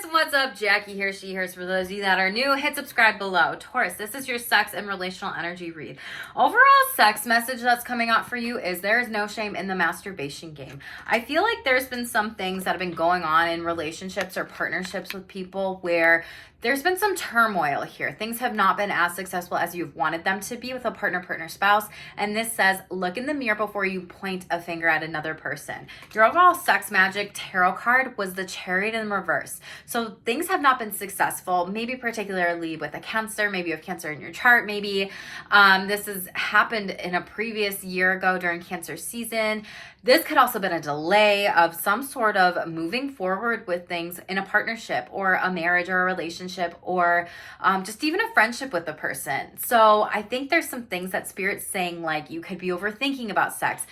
Taurus, what's up? Jackie here, she here. For those of you that are new, hit subscribe below. Taurus, this is your sex and relational energy read. Overall sex message that's coming out for you is there is no shame in the masturbation game. I feel like there's been some things that have been going on in relationships or partnerships with people where there's been some turmoil here. Things have not been as successful as you've wanted them to be with a partner, spouse. And this says, look in the mirror before you point a finger at another person. Your overall sex magic tarot card was the Chariot in reverse. So things have not been successful, maybe particularly with a Cancer. Maybe you have Cancer in your chart. Maybe this has happened in a previous year ago during Cancer season. This could also have been a delay of some sort of moving forward with things in a partnership or a marriage or a relationship or just even a friendship with the person. So I think there's some things that Spirit's saying, like you could be overthinking about sex.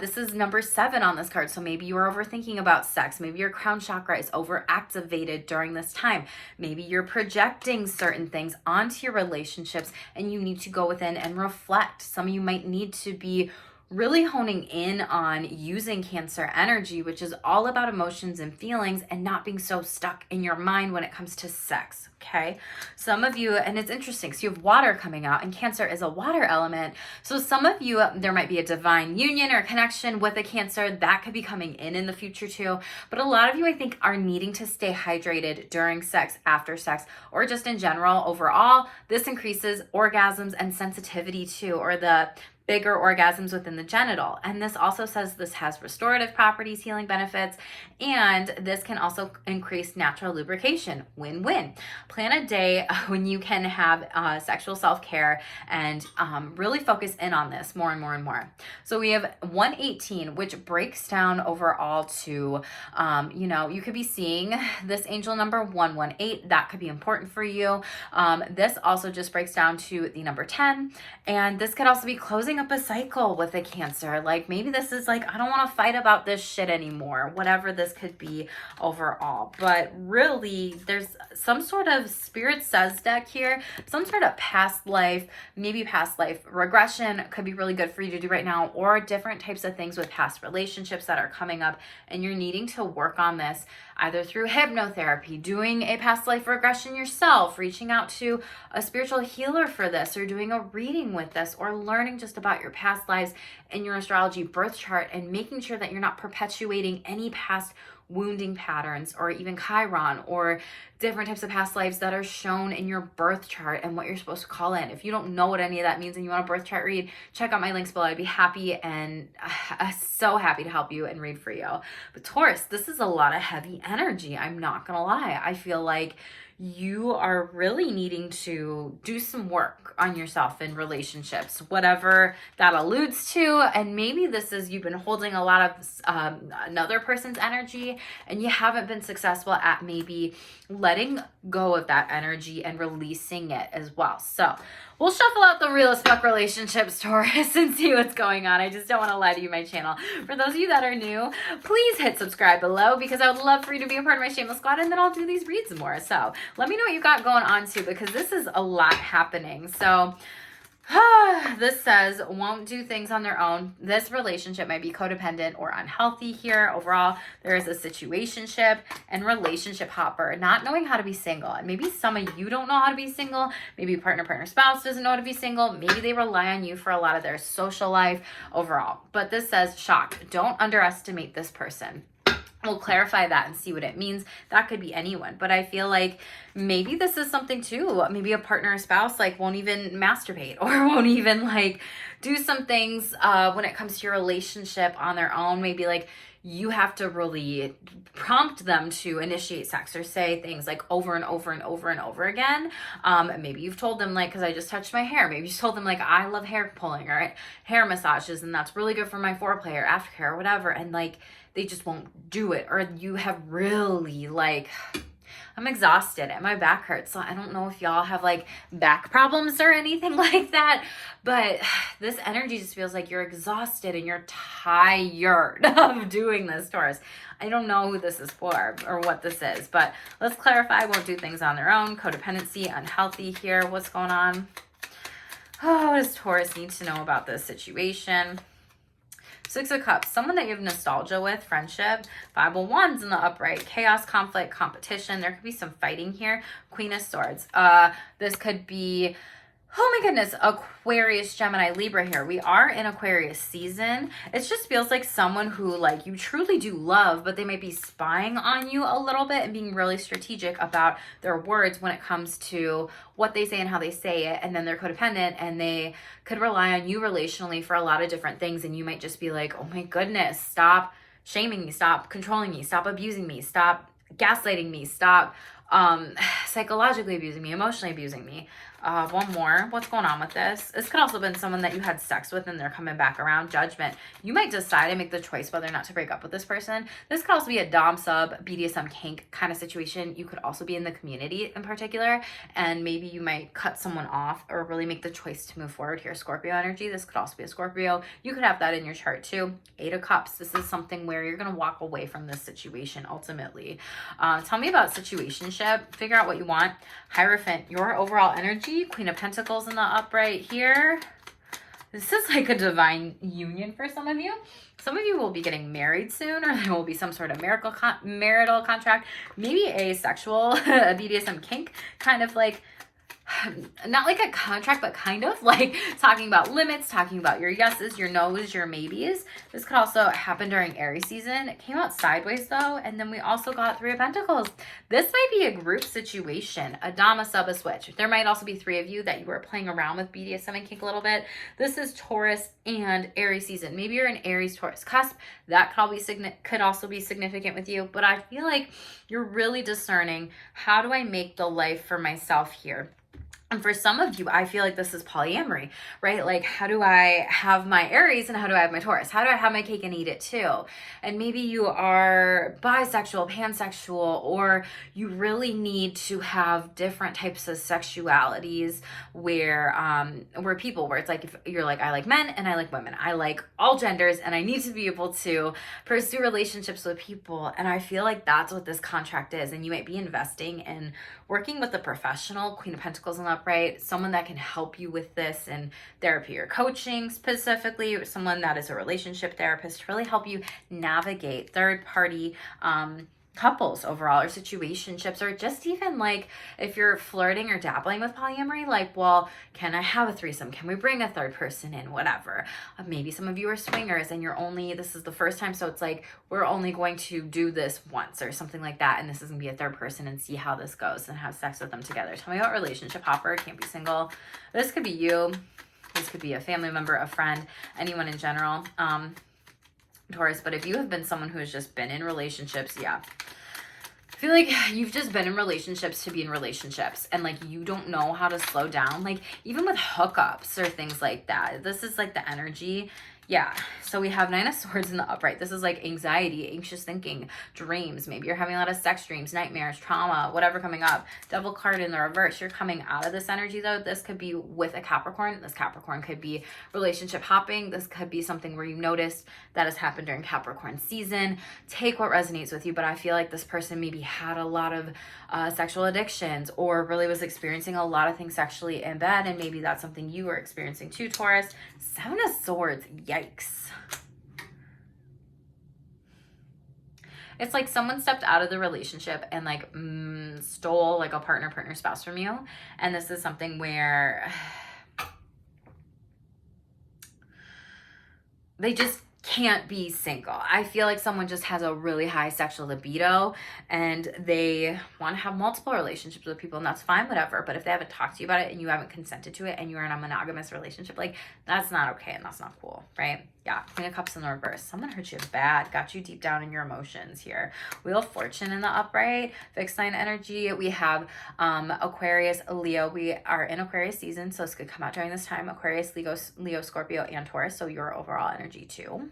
This is number 7 on this card. So maybe you are overthinking about sex. Maybe your crown chakra is overactivated during this time. Maybe you're projecting certain things onto your relationships and you need to go within and reflect. Some of you might need to be really honing in on using Cancer energy, which is all about emotions and feelings and not being so stuck in your mind when it comes to sex, okay? Some of you, and it's interesting, so you have water coming out, and Cancer is a water element. So some of you, there might be a divine union or connection with a Cancer that could be coming in the future too. But a lot of you, I think, are needing to stay hydrated during sex, after sex, or just in general. Overall, this increases orgasms and sensitivity too, or the bigger orgasms within the genital. And this also says this has restorative properties, healing benefits, and this can also increase natural lubrication. Win-win. Plan a day when you can have sexual self-care and really focus in on this more and more and more. So we have 118, which breaks down overall to, you could be seeing this angel number 118. That could be important for you. This also just breaks down to the number 10. And this could also be closing up a cycle with a Cancer. Like maybe this is like, I don't want to fight about this shit anymore, whatever this could be overall. But really, there's some sort of Spirit says deck here, some sort of past life, maybe past life regression could be really good for you to do right now, or different types of things with past relationships that are coming up and you're needing to work on this either through hypnotherapy, doing a past life regression yourself, reaching out to a spiritual healer for this, or doing a reading with this, or learning just about your past lives in your astrology birth chart and making sure that you're not perpetuating any past wounding patterns or even Chiron or different types of past lives that are shown in your birth chart and what you're supposed to call in. If you don't know what any of that means and you want a birth chart read, check out my links below. I'd be happy and so happy to help you and read for you. But Taurus, this is a lot of heavy energy. I'm not gonna lie. I feel like you are really needing to do some work on yourself in relationships, whatever that alludes to. And maybe this is you've been holding a lot of another person's energy and you haven't been successful at maybe letting go of that energy and releasing it as well. So we'll shuffle out the real as fuck relationships, Taurus, and see what's going on. I just don't want to lie to you, my channel. For those of you that are new, please hit subscribe below because I would love for you to be a part of my Shameless squad, and then I'll do these reads more. So let me know what you got going on too, because this is a lot happening. So this says won't do things on their own. This relationship might be codependent or unhealthy here. Overall, there is a situationship and relationship hopper, not knowing how to be single. And maybe some of you don't know how to be single. Maybe partner, spouse doesn't know how to be single. Maybe they rely on you for a lot of their social life overall. But this says shock. Don't underestimate this person. We'll clarify that and see what it means. That could be anyone, but I feel like maybe this is something too. Maybe a partner or spouse like won't even masturbate or won't even like do some things when it comes to your relationship on their own. Maybe like you have to really prompt them to initiate sex or say things like over and over and over and over again. Maybe you've told them like, cause I just touched my hair. Maybe you told them like, I love hair pulling or hair massages and that's really good for my foreplay or aftercare or whatever. And like, they just won't do it. Or you have really like, I'm exhausted and my back hurts. So I don't know if y'all have like back problems or anything like that, but this energy just feels like you're exhausted and you're tired of doing this, Taurus. I don't know who this is for or what this is, but let's clarify. Won't do things on their own. Codependency, unhealthy here. What's going on? Oh, what does Taurus need to know about this situation? Six of Cups, someone that you have nostalgia with, friendship. Five of Wands in the upright, chaos, conflict, competition. There could be some fighting here. Queen of Swords. This could be, oh my goodness, Aquarius, Gemini, Libra here. We are in Aquarius season. It just feels like someone who like you truly do love, but they might be spying on you a little bit and being really strategic about their words when it comes to what they say and how they say it. And then they're codependent and they could rely on you relationally for a lot of different things. And you might just be like, oh my goodness, stop shaming me, stop controlling me, stop abusing me, stop gaslighting me, stop psychologically abusing me, emotionally abusing me. One more. What's going on with this? This could also have been someone that you had sex with and they're coming back around. Judgment. You might decide and make the choice whether or not to break up with this person. This could also be a dom sub, BDSM kink kind of situation. You could also be in the community in particular, and maybe you might cut someone off or really make the choice to move forward here. Scorpio energy. This could also be a Scorpio. You could have that in your chart too. Eight of Cups. This is something where you're going to walk away from this situation ultimately. Tell me about situationship. Figure out what you want. Hierophant. Your overall energy. Queen of Pentacles in the upright here. This is like a divine union for some of you. Some of you will be getting married soon, or there will be some sort of marital contract, maybe a sexual a BDSM kink, kind of like, not like a contract, but kind of like talking about limits, talking about your yeses, your nos, your maybes. This could also happen during Aries season. It came out sideways though, and then we also got Three of Pentacles. This might be a group situation, a dom, a sub, a switch. There might also be three of you that you were playing around with BDSM and kink a little bit. This is Taurus and Aries season. Maybe you're an Aries Taurus cusp. That could also be significant with you, but I feel like you're really discerning, how do I make the life for myself here? And for some of you, I feel like this is polyamory, right? Like, how do I have my Aries and how do I have my Taurus? How do I have my cake and eat it too? And maybe you are bisexual, pansexual, or you really need to have different types of sexualities where it's like, if you're like, I like men and I like women. I like all genders and I need to be able to pursue relationships with people. And I feel like that's what this contract is. And you might be investing in working with a professional, Queen of Pentacles in the upright, someone that can help you with this in therapy or coaching specifically, or someone that is a relationship therapist to really help you navigate third-party couples overall, or situationships, or just even like if you're flirting or dabbling with polyamory, like, well, can I have a threesome? Can we bring a third person in? Whatever. Maybe some of you are swingers and this is the first time, so it's like, we're only going to do this once or something like that, and this is gonna be a third person and see how this goes and have sex with them together. Tell me about relationship hopper. Can't be single. This could be you. This could be a family member, a friend, anyone in general. Taurus, but if you have been someone who has just been in relationships, yeah. I feel like you've just been in relationships to be in relationships, and like you don't know how to slow down, like even with hookups or things like that. This is like the energy. Yeah, so we have Nine of Swords in the upright. This is like anxiety, anxious thinking, dreams. Maybe you're having a lot of sex dreams, nightmares, trauma, whatever coming up. Devil card in the reverse. You're coming out of this energy though. This could be with a Capricorn. This Capricorn could be relationship hopping. This could be something where you noticed that has happened during Capricorn season. Take what resonates with you, but I feel like this person maybe had a lot of sexual addictions, or really was experiencing a lot of things sexually in bed, and maybe that's something you were experiencing too, Taurus. Seven of Swords. Yikes. It's like someone stepped out of the relationship and like stole like a partner, spouse from you. And this is something where they just can't be single. I feel like someone just has a really high sexual libido and they want to have multiple relationships with people, and that's fine, whatever. But if they haven't talked to you about it and you haven't consented to it and you're in a monogamous relationship, like that's not okay and that's not cool, right? Yeah, Queen of Cups in the reverse. Someone hurt you bad, got you deep down in your emotions here. Wheel of Fortune in the upright, fixed sign energy. We have Aquarius, Leo. We are in Aquarius season, so this could come out during this time. Aquarius, Leo, Scorpio, and Taurus, so your overall energy too.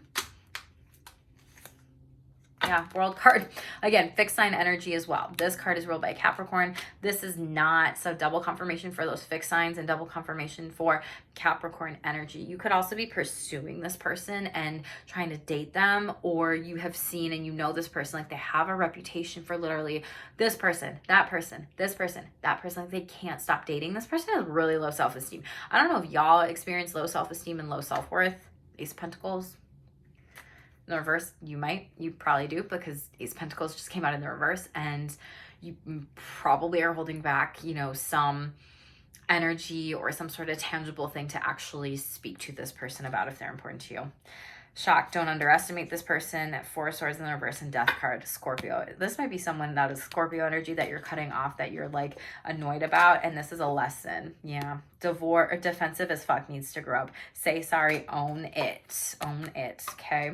Yeah, World card. Again, fixed sign energy as well. This card is ruled by Capricorn. This is not, so double confirmation for those fixed signs and double confirmation for Capricorn energy. You could also be pursuing this person and trying to date them, or you have seen and you know this person, like they have a reputation for literally this person, that person, this person, that person. Like they can't stop dating. This person has really low self-esteem. I don't know if y'all experience low self-esteem and low self-worth. Ace of Pentacles. In the reverse, you probably do, because Ace of Pentacles just came out in the reverse, and you probably are holding back, some energy or some sort of tangible thing to actually speak to this person about if they're important to you. Shock, don't underestimate this person. Four of Swords in the reverse and Death card, Scorpio. This might be someone that is Scorpio energy that you're cutting off, that you're like annoyed about, and this is a lesson. Yeah. Defensive as fuck, needs to grow up. Say sorry, own it. Own it, okay?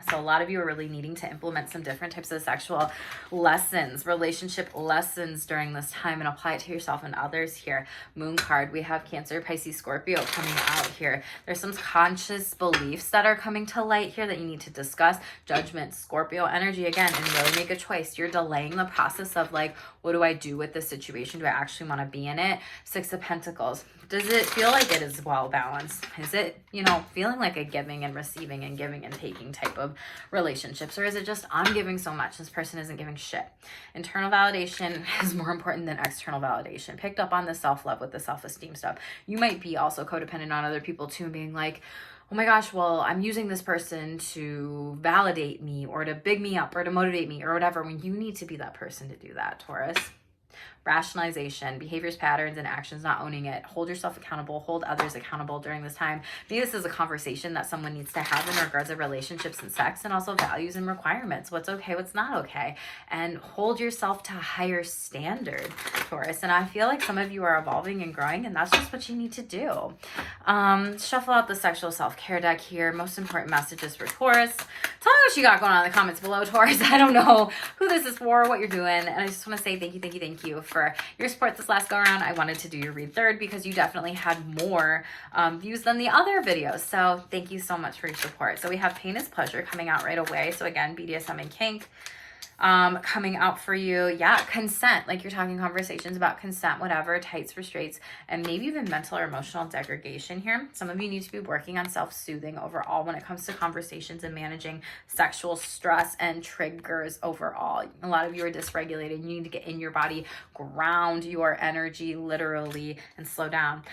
So a lot of you are really needing to implement some different types of sexual lessons, relationship lessons during this time, and apply it to yourself and others here. Moon card, we have Cancer, Pisces, Scorpio coming out here. There's some conscious beliefs that are coming to light here that you need to discuss. Judgment, Scorpio energy again, and really make a choice. You're delaying the process of like, what do I do with this situation? Do I actually want to be in it? Six of Pentacles. Does it feel like it is well balanced? Is it, feeling like a giving and receiving and giving and taking type of relationships? Or is it just, I'm giving so much, this person isn't giving shit? Internal validation is more important than external validation. Picked up on the self-love with the self-esteem stuff. You might be also codependent on other people too, and being like, oh my gosh, well, I'm using this person to validate me or to big me up or to motivate me or whatever, when you need to be that person to do that, Taurus. Rationalization, behaviors, patterns, and actions, not owning it. Hold yourself accountable, hold others accountable during this time. Maybe this is a conversation that someone needs to have in regards to relationships and sex, and also values and requirements. What's okay, what's not okay. And hold yourself to a higher standard, Taurus. And I feel like some of you are evolving and growing, and that's just what you need to do. Shuffle out the sexual self-care deck here. Most important messages for Taurus. Tell me what you got going on in the comments below, Taurus. I don't know who this is for, what you're doing, and I just want to say thank you for your support this last go around. I wanted to do your read third because you definitely had more views than the other videos. So thank you so much for your support. So we have Pain is Pleasure coming out right away. So again, BDSM and kink coming out for you. Yeah, consent, like you're talking conversations about consent, whatever, tights for straights, and maybe even mental or emotional degradation here. Some of you need to be working on self-soothing overall when it comes to conversations and managing sexual stress and triggers overall. A lot of you are dysregulated. You need to get in your body, ground your energy literally, and slow down.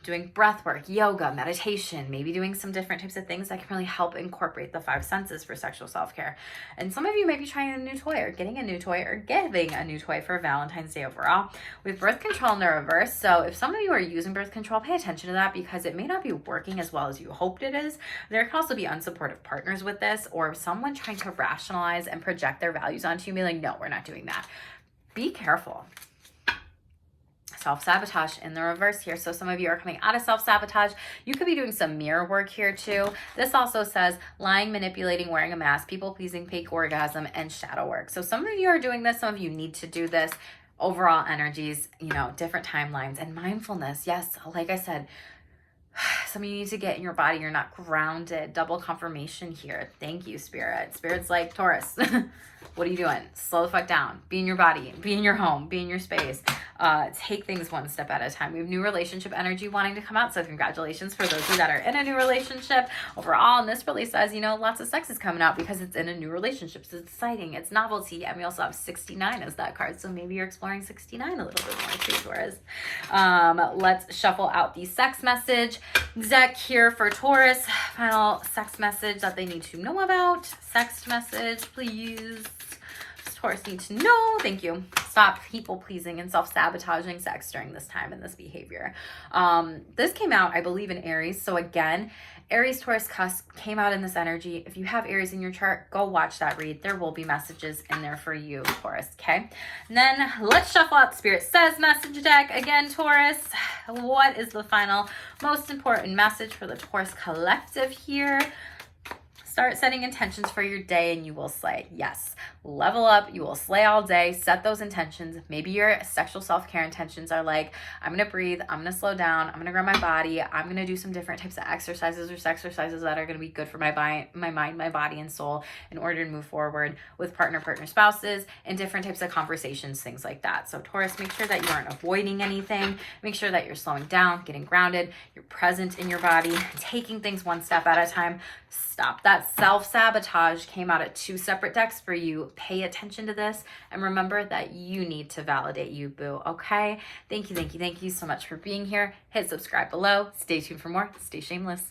Doing breath work, yoga, meditation, maybe doing some different types of things that can really help incorporate the five senses for sexual self-care. And some of you might be trying a new toy or getting a new toy or giving a new toy for Valentine's Day overall. With birth control in the reverse, so if some of you are using birth control, pay attention to that, because it may not be working as well as you hoped it is. There can also be unsupportive partners with this, or someone trying to rationalize and project their values onto you, be like, no, we're not doing that. Be careful. Self-sabotage in the reverse here. So some of you are coming out of self-sabotage. You could be doing some mirror work here too. This also says lying, manipulating, wearing a mask, people-pleasing, fake orgasm, and shadow work. So some of you are doing this. Some of you need to do this. Overall energies, different timelines, and mindfulness. Yes, like I said, some of you need to get in your body. You're not grounded. Double confirmation here. Thank you, Spirit. Spirit's like, Taurus, what are you doing? Slow the fuck down. Be in your body. Be in your home. Be in your space. Take things one step at a time. We have new relationship energy wanting to come out. So congratulations for those of you that are in a new relationship overall. And this really says, lots of sex is coming out because it's in a new relationship. So it's exciting. It's novelty. And we also have 69 as that card. So maybe you're exploring 69 a little bit more too, Taurus. Let's shuffle out the sex message deck here for Taurus. Final sex message that they need to know about. Sex message, please. Taurus need to know. Thank you. Stop people pleasing and self-sabotaging sex during this time and this behavior. This came out, I believe, in Aries. So again, Aries Taurus cusp came out in this energy. If you have Aries in your chart, go watch that read. There will be messages in there for you, Taurus, okay? And then let's shuffle out the Spirit Says message deck. Again, Taurus, what is the final most important message for the Taurus collective here? Start setting intentions for your day and you will slay. Yes, level up. You will slay all day. Set those intentions. Maybe your sexual self-care intentions are like, I'm going to breathe. I'm going to slow down. I'm going to ground my body. I'm going to do some different types of exercises or exercises that are going to be good for my mind, my body, and soul in order to move forward with partner, spouses, and different types of conversations, things like that. So Taurus, make sure that you aren't avoiding anything. Make sure that you're slowing down, getting grounded. You're present in your body, taking things one step at a time. Stop that self-sabotage. Came out at two separate decks for you. Pay attention to this and remember that you need to validate you, boo. Okay? Thank you so much for being here. Hit subscribe below. Stay tuned for more. Stay shameless.